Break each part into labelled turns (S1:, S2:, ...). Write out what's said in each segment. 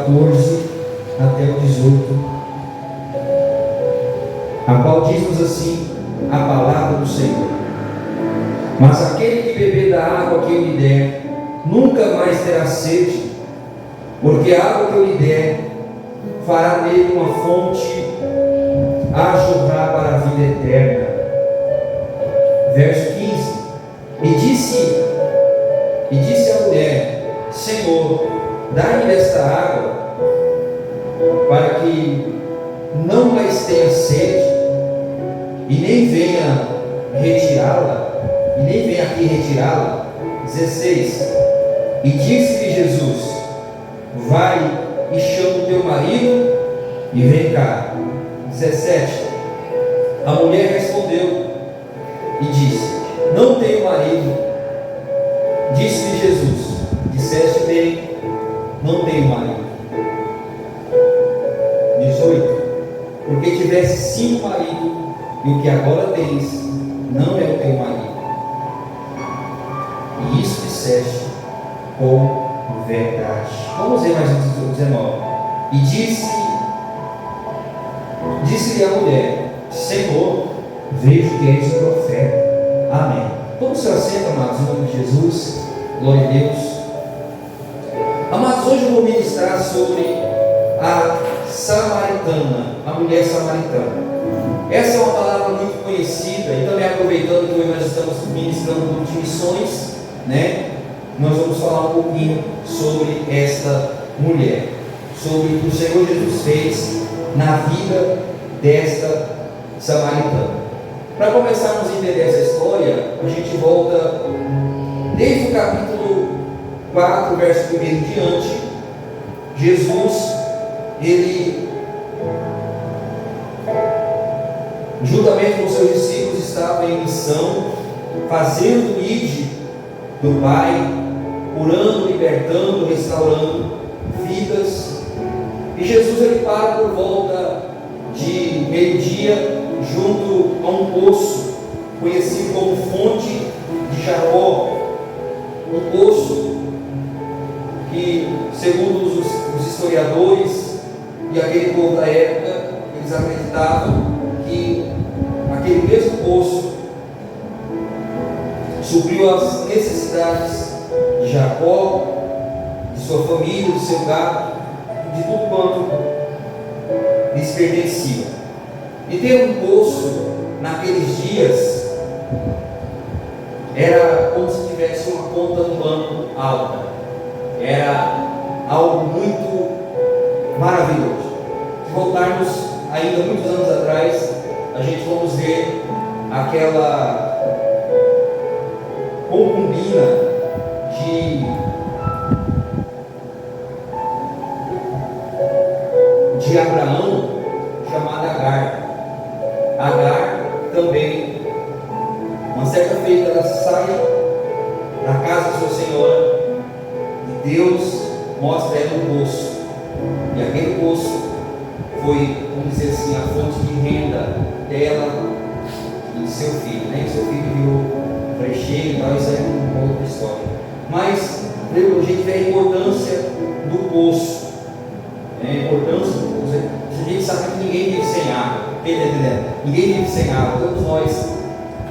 S1: 14 até o 18, a qual diz-nos assim a palavra do Senhor: Mas aquele que beber da água que eu lhe der, nunca mais terá sede, porque a água que eu lhe der fará nele uma fonte a jorrar para a vida eterna. Verso 15: E disse a mulher: Senhor, dá-me desta água, para que não mais tenha sede, e nem venha aqui retirá-la. 16: E disse-lhe Jesus: Vai e chama o teu marido e vem cá. 17: A mulher respondeu e disse: Não tenho marido. Disse-lhe Jesus: Disseste bem, não tenho marido. 18: Porque tivesse 5 maridos, e o que agora tens não é o teu marido. E isso disseste com verdade. Vamos ver mais um 19. E disse-lhe a mulher: Senhor, vejo que és um profeta. Amém. Tome seu assento, amados, em nome de Jesus. Glória a Deus. Amados, hoje eu vou ministrar sobre a samaritana, a mulher samaritana. Essa é uma palavra muito conhecida, e também aproveitando que hoje nós estamos ministrando um grupo de missões, né? Nós vamos falar um pouquinho sobre esta mulher, sobre o que o Senhor Jesus fez na vida desta samaritana. Para começarmos a entender essa história, a gente volta desde o capítulo 4, verso 1 em diante. Jesus, ele, juntamente com seus discípulos, estava em missão, fazendo o ide do Pai, curando, libertando, restaurando vidas. E Jesus, ele para por volta de meio-dia, junto a um poço conhecido como Fonte de Jacó, um poço que, segundo os historiadores e aquele povo da época, eles acreditavam que aquele mesmo poço supriu as necessidades de Jacó, de sua família, do seu gado, de tudo quanto lhes pertencia. E ter um poço naqueles dias era como se tivesse uma conta no banco alta. Era algo muito maravilhoso. Se voltarmos ainda muitos anos atrás, a gente vamos ver aquela concubina de Abraão, chamada Agar. Agar também, uma certa feita, ela sai da casa de sua senhora e Deus mostra ela um poço, e aquele poço foi, vamos dizer assim, a fonte de renda dela e de seu filho, né? E seu filho virou brecheiro, então isso é uma outra história. Mas a gente vê a importância do poço, né? A importância do poço. A gente sabe que ninguém vive sem água, entendendo? Ninguém vive sem água, todos nós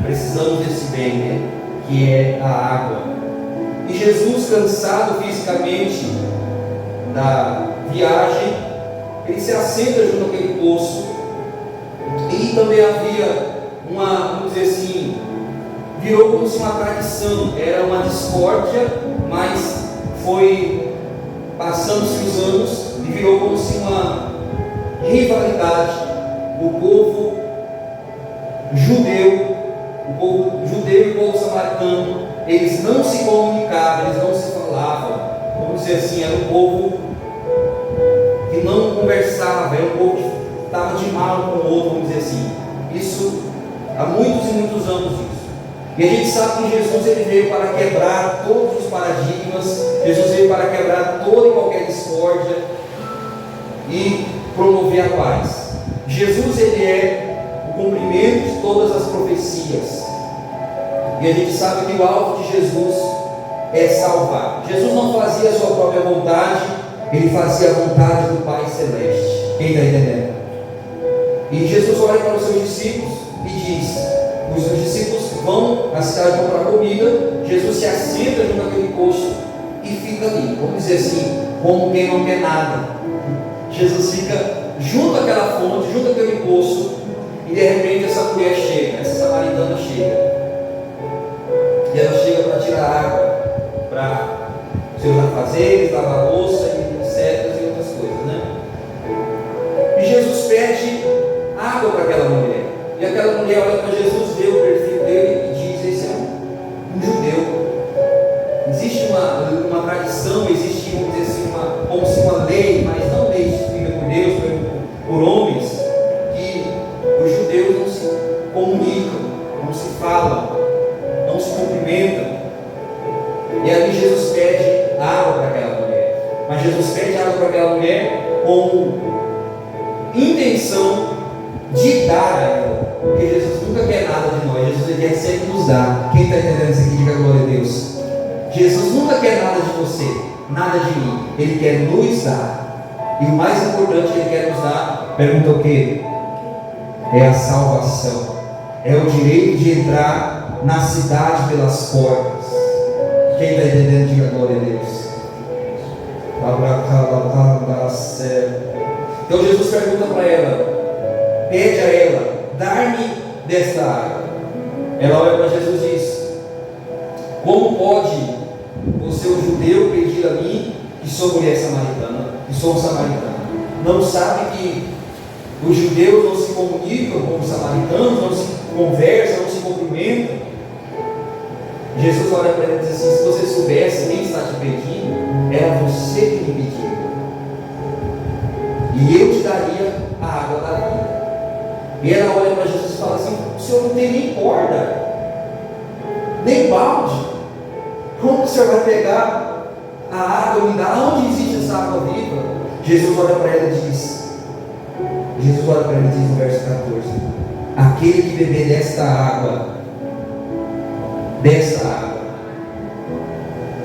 S1: precisamos desse bem, né? Que é a água. E Jesus, cansado fisicamente da viagem, ele se assenta junto àquele poço. E também havia vamos dizer assim, virou como se uma tradição, era uma discórdia, mas foi passando-se os anos e virou como se uma rivalidade. O povo judeu e o povo samaritano, eles não se comunicavam, eles não se falavam, vamos dizer assim, era um povo que não conversava, era um povo que estava de mal com o outro, vamos dizer assim. Isso há muitos e muitos anos isso. E a gente sabe que Jesus, ele veio para quebrar todos os paradigmas, Jesus veio para quebrar toda e qualquer discórdia e promover a paz. Jesus, ele é o cumprimento de todas as profecias, e a gente sabe que o alvo de Jesus é salvar. Jesus não fazia a sua própria vontade, ele fazia a vontade do Pai Celeste. Quem está entendendo? E Jesus olha para os seus discípulos e diz: os seus discípulos vão à cidade comprar comida, Jesus se assenta junto àquele poço e fica ali, vamos dizer assim, como quem não quer nada. Jesus fica junto àquela fonte, junto àquele poço, e de repente essa mulher chega, essa samaritana chega, e ela chega para tirar água para seus afazeres, lavar a louça, etc. e outras coisas, né? E Jesus pede água para aquela mulher, e aquela mulher olha para Jesus, vê o perfil dele e diz: esse é um judeu. Existe uma tradição, existe, vamos dizer assim, como se uma lei, mas não lei instituída por Deus, por homens, que os judeus não se comunicam, não se falam, não se cumprimentam. E ali Jesus pede água para aquela mulher, mas Jesus pede água para aquela mulher com intenção de dar a ela, porque Jesus nunca quer nada de nós, Jesus ele quer sempre nos dar. Quem está entendendo isso aqui, diga glória a Deus. Jesus nunca quer nada de você, nada de mim, Ele quer nos dar. E o mais importante que Ele quer nos dar, pergunta o que? É a salvação, é o direito de entrar na cidade pelas portas. Quem está entendendo, diga glória a Deus. Então Jesus pergunta para ela, pede a ela, dar-me desta água. Ela olha para Jesus e diz: como pode você, o judeu, pedir a mim, que sou mulher samaritana, que sou samaritana? Não sabe que os judeus não se comunicam com os samaritanos, não se conversam, não se cumprimentam? Jesus olha para ela e diz assim: se você soubesse quem está te pedindo, era você que me pediu, e eu te daria a água da vida. E ela olha para Jesus e fala assim: o Senhor não tem nem corda, nem balde, como o Senhor vai pegar a água e me dar? Onde existe essa água viva? Jesus olha para ela e diz no verso 14: aquele que beber desta água,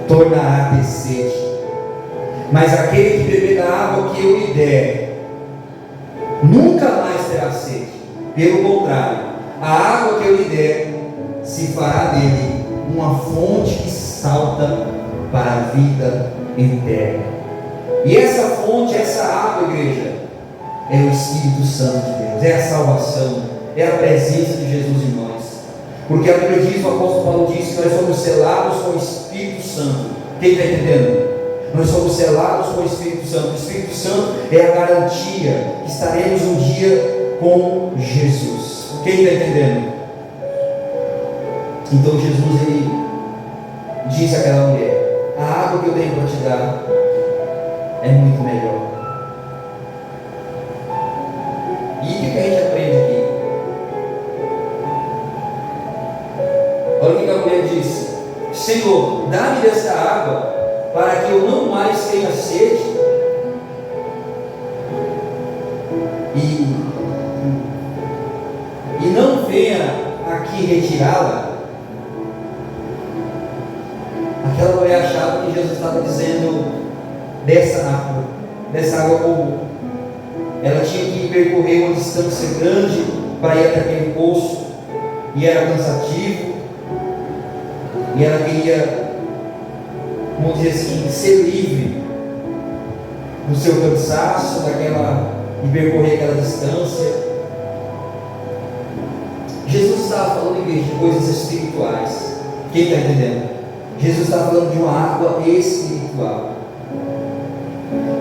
S1: tornará a ter sede, mas aquele que beber da água que eu lhe der, nunca mais terá sede. Pelo contrário, a água que eu lhe der se fará dele uma fonte que salta para a vida eterna. E essa fonte, essa água, igreja, é o Espírito Santo de Deus, é a salvação, é a presença de Jesus em nós. Porque a Bíblia diz, o apóstolo Paulo diz, que nós somos selados com o Espírito Santo. Quem está entendendo? Nós somos selados com o Espírito Santo. O Espírito Santo é a garantia que estaremos um dia com Jesus. Quem está entendendo? Então Jesus, ele disse àquela mulher: a água que eu tenho para te dar é muito melhor. E o que a gente aprende aqui? Olha o que a mulher disse: Senhor, dá-me dessa água, para que eu não mais tenha sede e não venha aqui retirá-la. Aquela mulher achava que Jesus estava dizendo dessa água comum. Ela tinha que percorrer uma distância grande para ir até aquele poço, e era cansativo, e ela queria, vamos dizer assim, ser livre do seu cansaço, de percorrer aquela distância. Jesus estava falando, igreja, de coisas espirituais. Quem está entendendo? Jesus está falando de uma água espiritual.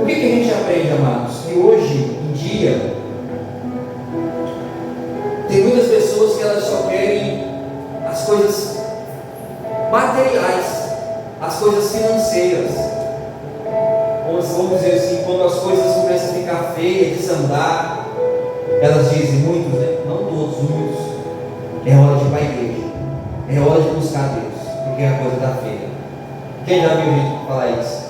S1: O que a gente aprende, amados? Que hoje em dia tem muitas pessoas que elas só querem as coisas materiais, as coisas financeiras. Vamos dizer assim, quando as coisas começam a ficar feias, desandar, elas dizem, muitos, né? Não todos, muitos: é hora de ir para a igreja, é hora de buscar Deus, porque a coisa está feia. Quem já viu gente falar isso?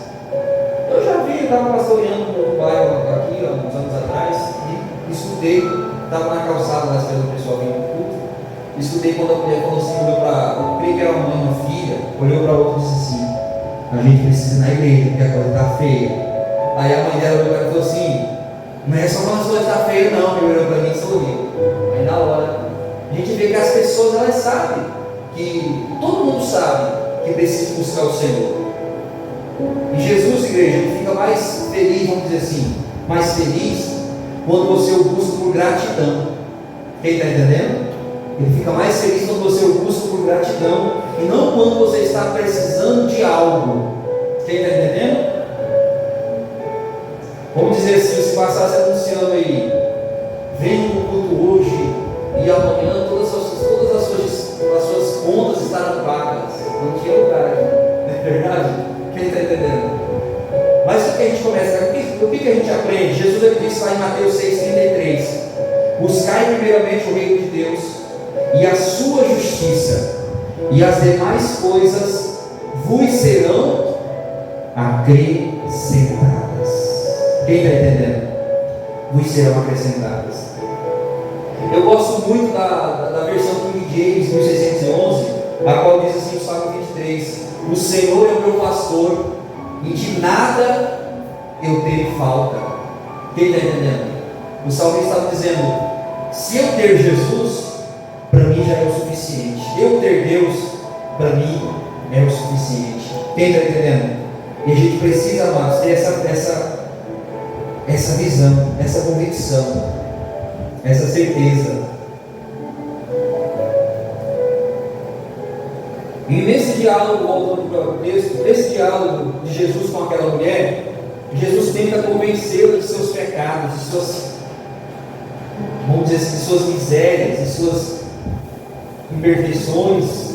S1: Eu já vi, estava pastoreando no bairro aqui, há uns anos atrás, e escutei, estava na calçada lá esperando o pessoal vir no culto, escutei quando a mulher falou assim, olhou para, creio que era uma mãe e uma filha, olhou para outra e disse assim: a gente precisa ir na igreja, porque a coisa está feia. Aí a mãe dela olhou para ela e falou assim: não é só quando as coisas estão feias, não. Ele olhou para mim e sorriu. Aí na hora, a gente vê que as pessoas, elas sabem, que todo mundo sabe que precisa buscar o Senhor. E Jesus, igreja, ele fica mais feliz, vamos dizer assim, mais feliz quando você o busca por gratidão. Quem está entendendo? Ele fica mais feliz quando você o busca por gratidão e não quando você está precisando de algo. Quem está entendendo? Vamos dizer assim, se passasse anunciando aí: vem no culto hoje e amanhã todas as suas contas estarão pagas. Não tinha lugar aqui, não é verdade? Quem está entendendo? Mas o que a gente começa? O que a gente aprende? Jesus, ele disse lá em Mateus 6,33: buscai primeiramente o reino de Deus e a sua justiça, e as demais coisas vos serão acrescentadas. Quem está entendendo? Vos serão acrescentadas. Eu gosto muito da versão King James 1611, a qual diz assim, no Salmo 23: o Senhor é o meu pastor, e de nada eu tenho falta. Quem está entendendo? O salmista estava dizendo: se eu ter Jesus, para mim já é o suficiente. Eu ter Deus, para mim é o suficiente. Quem está entendendo? E a gente precisa, amados, ter essa visão, essa convicção, essa certeza. E nesse diálogo, voltando para o texto, nesse diálogo de Jesus com aquela mulher, Jesus tenta convencê-la de seus pecados, de suas, vamos dizer assim, de suas misérias, de suas imperfeições.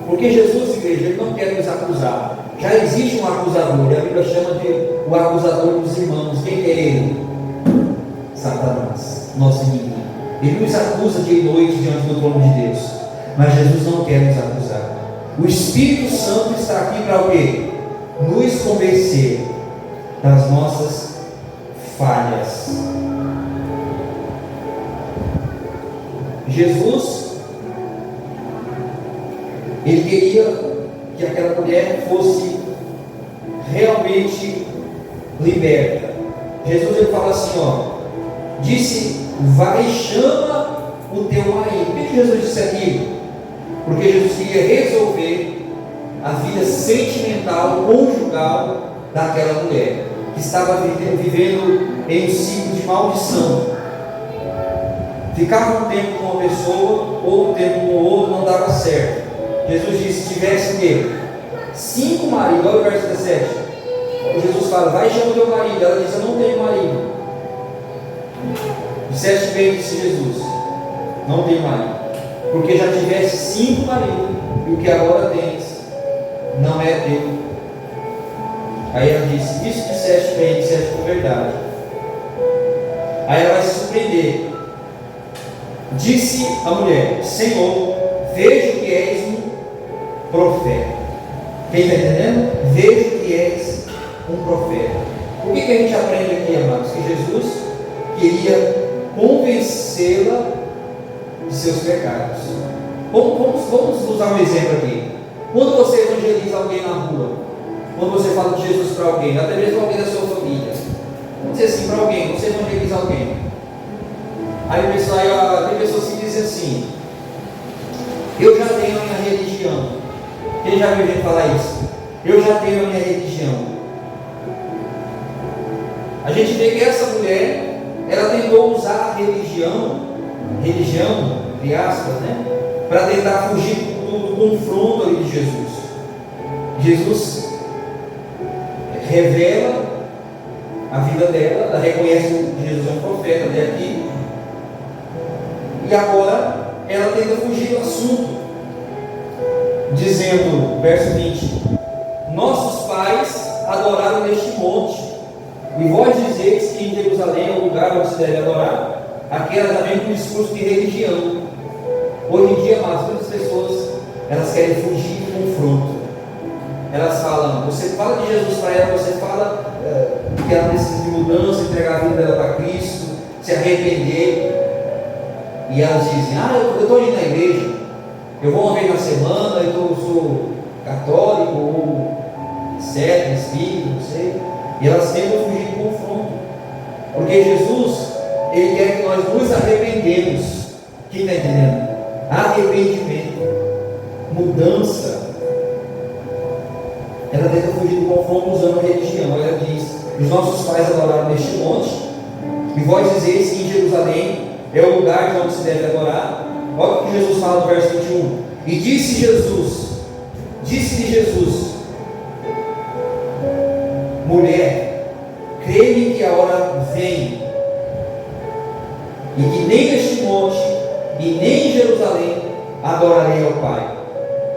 S1: Porque Jesus, igreja, ele não quer nos acusar. Já existe um acusador, e a Bíblia chama de o acusador dos irmãos. Quem é ele? Satanás, nosso inimigo. Ele nos acusa dia e noite diante do trono de Deus. Mas Jesus não quer nos acusar. O Espírito Santo está aqui para o quê? Nos convencer das nossas falhas. Jesus, ele queria que aquela mulher fosse realmente liberta. Jesus, ele fala assim, disse: vai, chama o teu marido. Por que Jesus disse aqui? Porque Jesus queria resolver a vida sentimental, conjugal daquela mulher, que estava vivendo em um ciclo de maldição. Ficava um tempo com uma pessoa, outro tempo com outra, não dava certo. Jesus disse: se tivesse o quê? 5 maridos. Olha o verso 17. Jesus fala: vai, chama o teu marido. Ela disse: eu não tenho marido. Disseste bem, disse Jesus: não tenho marido, porque já tivesse 5 maridos, e o que agora tens não é teu. Aí ela disse: isso disseste bem, disseste com verdade. Aí ela vai se surpreender. Disse a mulher: Senhor, vejo que és um profeta. Quem está entendendo? Vejo que és um profeta. O que a gente aprende aqui, amados? Que Jesus queria convencê-la de seus pecados. Vamos usar um exemplo aqui. Quando você evangeliza alguém na rua, quando você fala de Jesus para alguém, até mesmo alguém da sua família, vamos dizer assim, para alguém, você evangeliza alguém. Aí tem pessoas que dizem assim: eu já tenho a minha religião. Quem já viu gente falar isso? Eu já tenho a minha religião. A gente vê que essa mulher, ela tentou usar a religião, entre aspas, né, para tentar fugir do confronto ali de Jesus. Jesus revela a vida dela, ela reconhece que Jesus é um profeta até aqui, e agora ela tenta fugir do assunto, dizendo, verso 20: nossos pais adoraram neste monte, e vós dizeis que em Jerusalém é o lugar onde se deve adorar. Aqui ela já vem com um discurso de religião. Hoje em dia, muitas pessoas, elas querem fugir do confronto. Elas falam, você fala de Jesus para ela, você fala que ela precisa de mudança, entregar a vida dela para Cristo, se arrepender. E elas dizem: eu estou indo na igreja, eu vou uma vez na semana, eu sou católico ou espírita, não sei. E elas tentam fugir do confronto. Porque Jesus, Ele quer que nós nos arrependemos. Quem está entendendo? Arrependimento, mudança. Ela tenta fugir do confronto usando a religião. Ela diz: os nossos pais adoraram neste monte, e vós dizeis que em Jerusalém é o lugar de onde se deve adorar. Olha o que Jesus fala no verso 21. E disse-lhe Jesus: mulher, crê-me que a hora vem, e que nem neste monte e nem em Jerusalém adorarei ao Pai.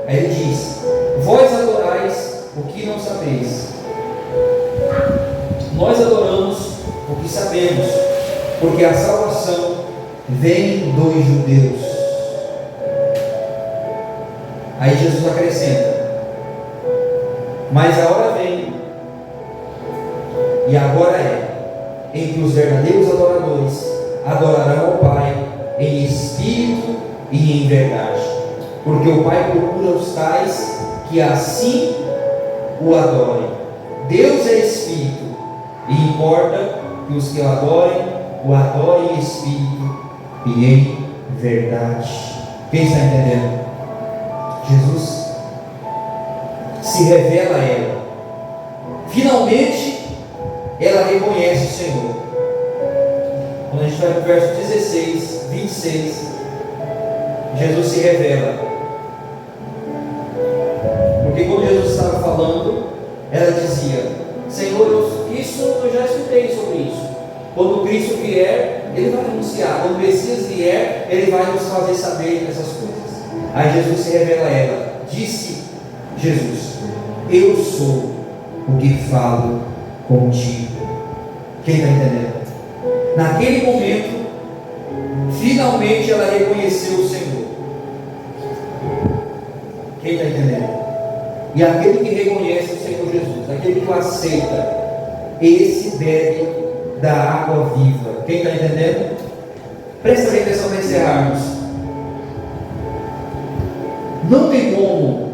S1: Aí ele diz: vós adorais o que não sabeis. Nós adoramos o que sabemos, porque a salvação vem dos judeus. Aí Jesus acrescenta: mas a hora vem, e agora é, em que os verdadeiros adoradores adorarão ao Pai em espírito e em verdade, porque o Pai procura os tais que assim o adorem. Deus é espírito, e importa que os que o adorem em espírito e em verdade. Quem está entendendo? Jesus se revela a ela. Finalmente ela reconhece o Senhor. Quando a gente vai para o verso 16, 26, Jesus se revela. Porque quando Jesus estava falando, ela dizia: Senhor, isso eu já escutei sobre isso. Quando Cristo vier, Ele vai anunciar. Quando o Messias vier, Ele vai nos fazer saber essas coisas. Aí Jesus se revela a ela. Disse Jesus: eu sou o que falo contigo. Quem está entendendo? Naquele momento, finalmente ela reconheceu o Senhor. Quem está entendendo? E aquele que reconhece o Senhor Jesus, aquele que o aceita, esse bebe da água viva. Quem está entendendo? Presta atenção para encerrarmos. Não tem como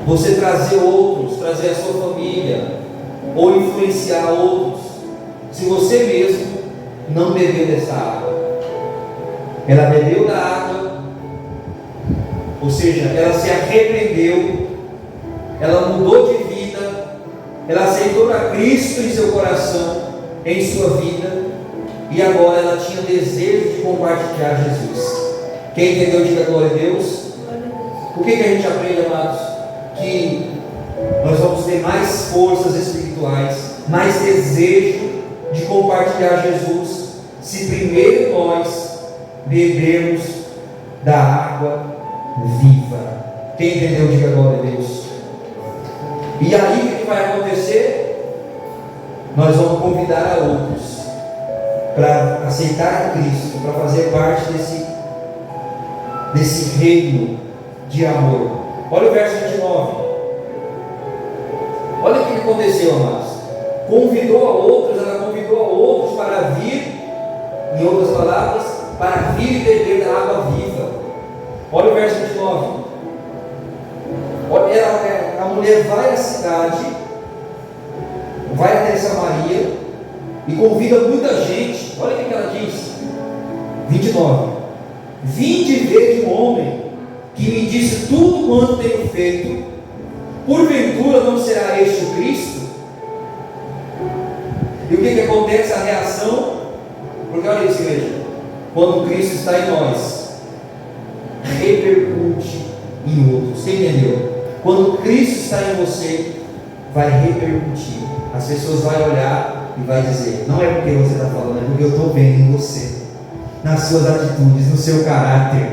S1: você trazer outros, trazer a sua família, ou influenciar outros, se você mesmo não bebeu dessa água. Ela bebeu da água, ou seja, ela se arrependeu, ela mudou de vida, ela aceitou a Cristo em seu coração, em sua vida, e agora ela tinha desejo de compartilhar Jesus. Quem entendeu, diga glória a Deus. O que a gente aprende, amados? Que nós vamos ter mais forças espirituais, mais desejo de compartilhar Jesus, se primeiro nós bebermos da água viva. Quem entendeu, diga glória a Deus. E aí o que vai acontecer? Nós vamos convidar a outros para aceitar a Cristo, para fazer parte desse reino de amor. Olha o verso 29. Olha o que aconteceu, amados. Convidou a outros para vir, em outras palavras, para vir e beber da água viva. Olha o verso 29. A mulher vai à cidade, vai até Samaria e convida muita gente. Olha o que ela diz. 29. Vinde ver de um homem que me disse tudo quanto tenho feito. Porventura não será este o Cristo? E o que acontece? A reação. Porque olha isso, igreja. Quando Cristo está em nós, repercute em outros. Você entendeu? Quando Cristo está em você, vai repercutir. As pessoas vão olhar e vai dizer: não é porque você está falando, é porque eu estou vendo em você, nas suas atitudes, no seu caráter.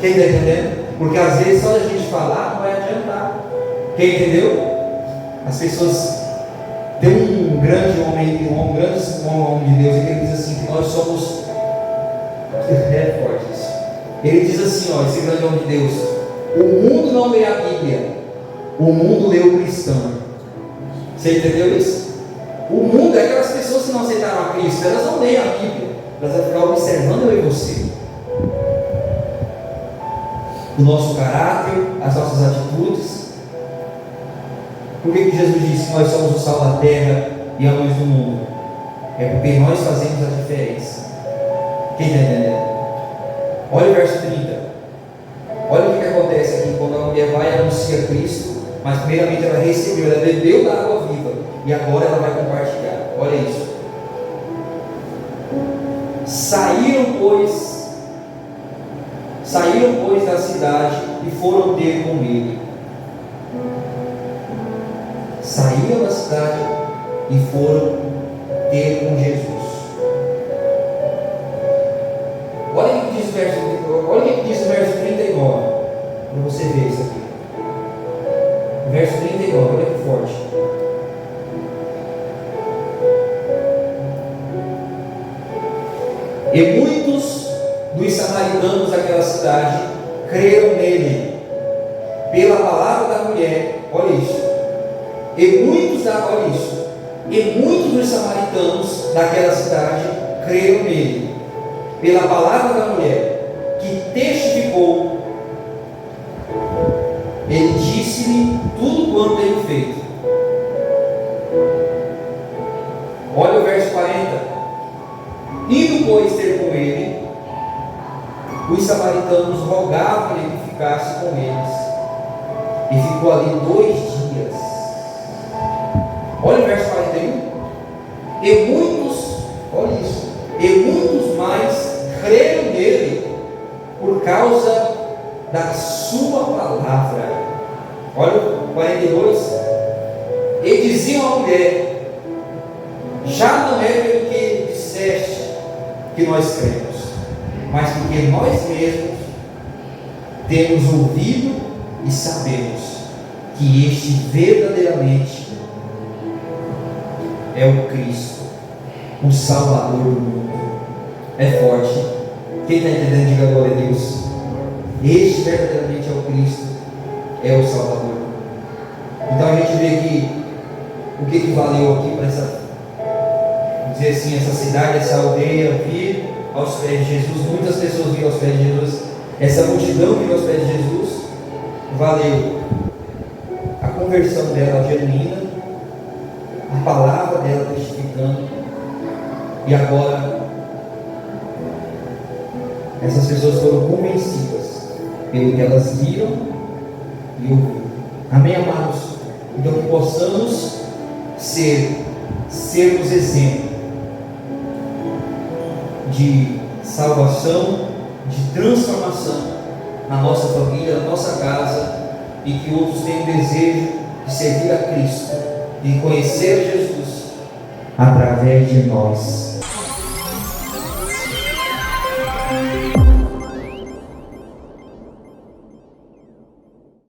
S1: Quem está entendendo? Porque às vezes só a gente falar não vai adiantar. Quem entendeu? As pessoas. Tem um grande homem, um homem de Deus, que ele diz assim, que nós somos. É forte isso. Ele diz assim, esse grande homem de Deus: o mundo não lê a Bíblia, o mundo lê o cristão. Você entendeu isso? O mundo é aquelas pessoas que não aceitaram a Cristo, elas não leem a Bíblia, elas vão ficar observando eu e você, o nosso caráter, as nossas atitudes. Por que Jesus disse que nós somos o sal da terra e a luz do mundo? É porque nós fazemos a diferença. Quem está entendendo? Olha o verso 30. Olha o que acontece aqui quando a mulher vai e anuncia Cristo, mas primeiramente ela recebeu, ela bebeu da água viva e agora ela vai compartilhar. Olha isso. Saíram, pois, da cidade e foram ter com ele. Saíram da cidade e foram ter com Jesus. Olha o que diz o verso 39, para você ver isso aqui. Verso 39, olha que forte. E muitos dos samaritanos daquela cidade creram nele, pela palavra da mulher. Olha isso. E muitos dos samaritanos daquela cidade creram nele, pela palavra da mulher, que testificou. Ele disse-lhe tudo quanto tenho feito. Olha o verso 40. Indo, pois, ter com ele, os samaritanos rogavam-lhe que ficasse com eles, e ficou ali 2 dias. Olha o verso 41. E muitos, olha isso, e muitos mais creram nele por causa da sua palavra. Olha o 42. E diziam à mulher: já não é pelo que disseste que nós cremos, mas porque nós mesmos temos ouvido e sabemos que este verdadeiramente é o Cristo, o Salvador do mundo. É forte. Quem está entendendo, diga glória a Deus. Este verdadeiramente é o Cristo, é o Salvador. Então a gente vê que o que valeu aqui para essa, dizer assim, essa cidade, essa aldeia vir aos pés de Jesus. Muitas pessoas viram aos pés de Jesus. Essa multidão viu aos pés de Jesus. Valeu a conversão dela genuína, a palavra dela testificando, e agora essas pessoas foram convencidas pelo que elas viram e ouviram. Amém, amados? Então que possamos sermos exemplo de salvação, de transformação na nossa família, na nossa casa, e que outros tenham desejo de servir a Cristo, de conhecer Jesus através de nós.